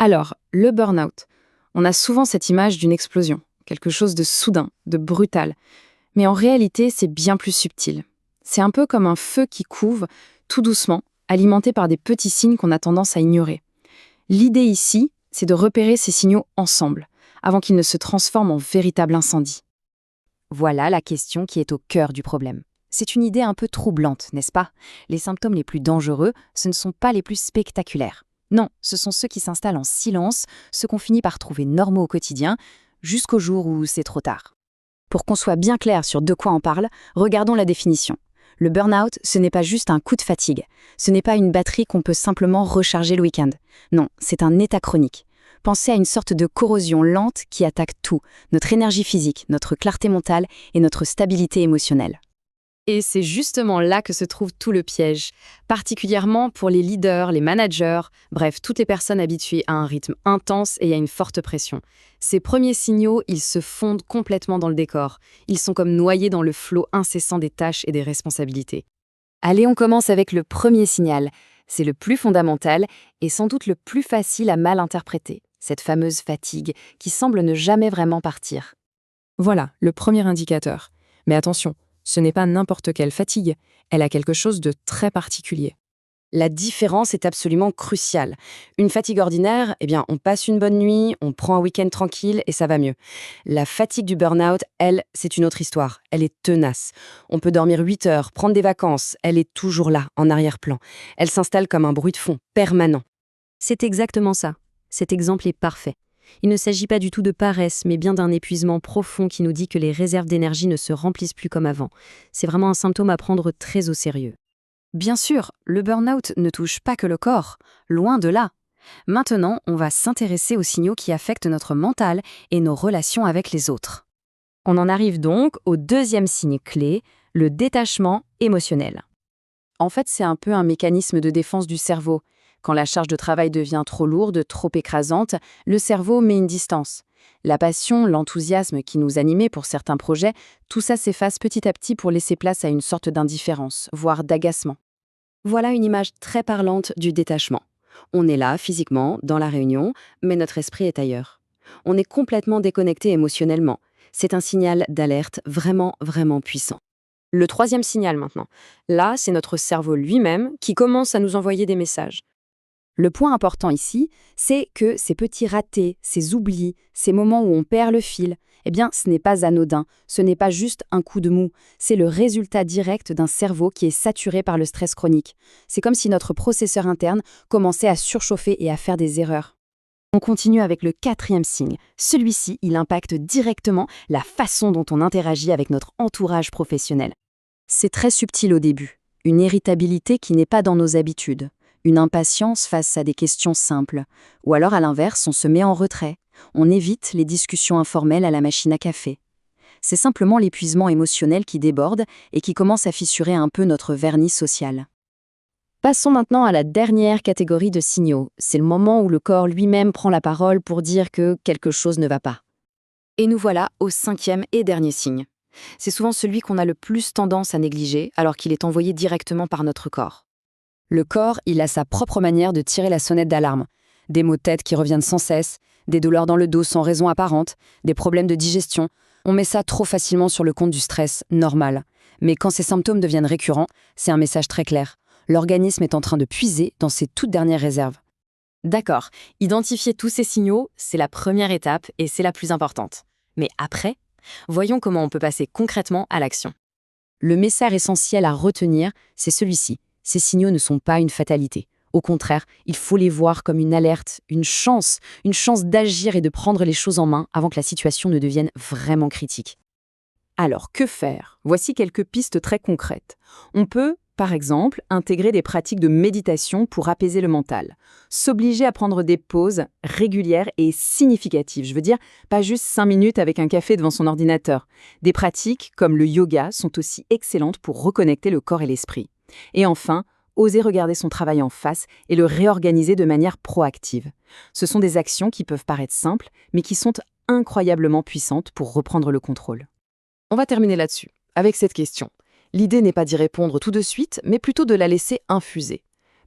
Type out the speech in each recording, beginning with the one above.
Alors, le burn-out. On a souvent cette image d'une explosion, quelque chose de soudain, de brutal. Mais en réalité, c'est bien plus subtil. C'est un peu comme un feu qui couve, tout doucement, alimenté par des petits signes qu'on a tendance à ignorer. L'idée ici, c'est de repérer ces signaux ensemble, avant qu'ils ne se transforment en véritable incendie. Voilà la question qui est au cœur du problème. C'est une idée un peu troublante, n'est-ce pas? Les symptômes les plus dangereux, ce ne sont pas les plus spectaculaires. Non, ce sont ceux qui s'installent en silence, ceux qu'on finit par trouver normaux au quotidien, jusqu'au jour où c'est trop tard. Pour qu'on soit bien clair sur de quoi on parle, regardons la définition. Le burn-out, ce n'est pas juste un coup de fatigue. Ce n'est pas une batterie qu'on peut simplement recharger le week-end. Non, c'est un état chronique. Pensez à une sorte de corrosion lente qui attaque tout, notre énergie physique, notre clarté mentale et notre stabilité émotionnelle. Et c'est justement là que se trouve tout le piège, particulièrement pour les leaders, les managers, bref, toutes les personnes habituées à un rythme intense et à une forte pression. Ces premiers signaux, ils se fondent complètement dans le décor. Ils sont comme noyés dans le flot incessant des tâches et des responsabilités. Allez, on commence avec le premier signal. C'est le plus fondamental et sans doute le plus facile à mal interpréter, cette fameuse fatigue qui semble ne jamais vraiment partir. Voilà, le premier indicateur. Mais attention, ce n'est pas n'importe quelle fatigue, elle a quelque chose de très particulier. La différence est absolument cruciale. Une fatigue ordinaire, on passe une bonne nuit, on prend un week-end tranquille et ça va mieux. La fatigue du burn-out, elle, c'est une autre histoire. Elle est tenace. On peut dormir 8 heures, prendre des vacances, elle est toujours là, en arrière-plan. Elle s'installe comme un bruit de fond, permanent. C'est exactement ça. Cet exemple est parfait. Il ne s'agit pas du tout de paresse, mais bien d'un épuisement profond qui nous dit que les réserves d'énergie ne se remplissent plus comme avant. C'est vraiment un symptôme à prendre très au sérieux. Bien sûr, le burn-out ne touche pas que le corps, loin de là. Maintenant, on va s'intéresser aux signaux qui affectent notre mental et nos relations avec les autres. On en arrive donc au deuxième signe clé, le détachement émotionnel. En fait, c'est un peu un mécanisme de défense du cerveau. Quand la charge de travail devient trop lourde, trop écrasante, le cerveau met une distance. La passion, l'enthousiasme qui nous animait pour certains projets, tout ça s'efface petit à petit pour laisser place à une sorte d'indifférence, voire d'agacement. Voilà une image très parlante du détachement. On est là, physiquement, dans la réunion, mais notre esprit est ailleurs. On est complètement déconnecté émotionnellement. C'est un signal d'alerte vraiment, vraiment puissant. Le troisième signal maintenant. Là, c'est notre cerveau lui-même qui commence à nous envoyer des messages. Le point important ici, c'est que ces petits ratés, ces oublis, ces moments où on perd le fil, ce n'est pas anodin, ce n'est pas juste un coup de mou, c'est le résultat direct d'un cerveau qui est saturé par le stress chronique. C'est comme si notre processeur interne commençait à surchauffer et à faire des erreurs. On continue avec le quatrième signe. Celui-ci, il impacte directement la façon dont on interagit avec notre entourage professionnel. C'est très subtil au début, une irritabilité qui n'est pas dans nos habitudes. Une impatience face à des questions simples. Ou alors, à l'inverse, on se met en retrait. On évite les discussions informelles à la machine à café. C'est simplement l'épuisement émotionnel qui déborde et qui commence à fissurer un peu notre vernis social. Passons maintenant à la dernière catégorie de signaux. C'est le moment où le corps lui-même prend la parole pour dire que quelque chose ne va pas. Et nous voilà au cinquième et dernier signe. C'est souvent celui qu'on a le plus tendance à négliger alors qu'il est envoyé directement par notre corps. Le corps, il a sa propre manière de tirer la sonnette d'alarme. Des maux de tête qui reviennent sans cesse, des douleurs dans le dos sans raison apparente, des problèmes de digestion. On met ça trop facilement sur le compte du stress, normal. Mais quand ces symptômes deviennent récurrents, c'est un message très clair. L'organisme est en train de puiser dans ses toutes dernières réserves. D'accord, identifier tous ces signaux, c'est la première étape et c'est la plus importante. Mais après, voyons comment on peut passer concrètement à l'action. Le message essentiel à retenir, c'est celui-ci. Ces signaux ne sont pas une fatalité. Au contraire, il faut les voir comme une alerte, une chance d'agir et de prendre les choses en main avant que la situation ne devienne vraiment critique. Alors, que faire? Voici quelques pistes très concrètes. On peut, par exemple, intégrer des pratiques de méditation pour apaiser le mental. S'obliger à prendre des pauses régulières et significatives. Je veux dire, pas juste 5 minutes avec un café devant son ordinateur. Des pratiques comme le yoga sont aussi excellentes pour reconnecter le corps et l'esprit. Et enfin, oser regarder son travail en face et le réorganiser de manière proactive. Ce sont des actions qui peuvent paraître simples, mais qui sont incroyablement puissantes pour reprendre le contrôle. On va terminer là-dessus, avec cette question. L'idée n'est pas d'y répondre tout de suite, mais plutôt de la laisser infuser.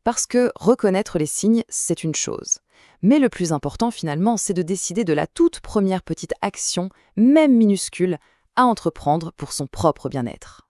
Parce que reconnaître les signes, c'est une chose. Mais le plus important finalement, c'est de décider de la toute première petite action, même minuscule, à entreprendre pour son propre bien-être.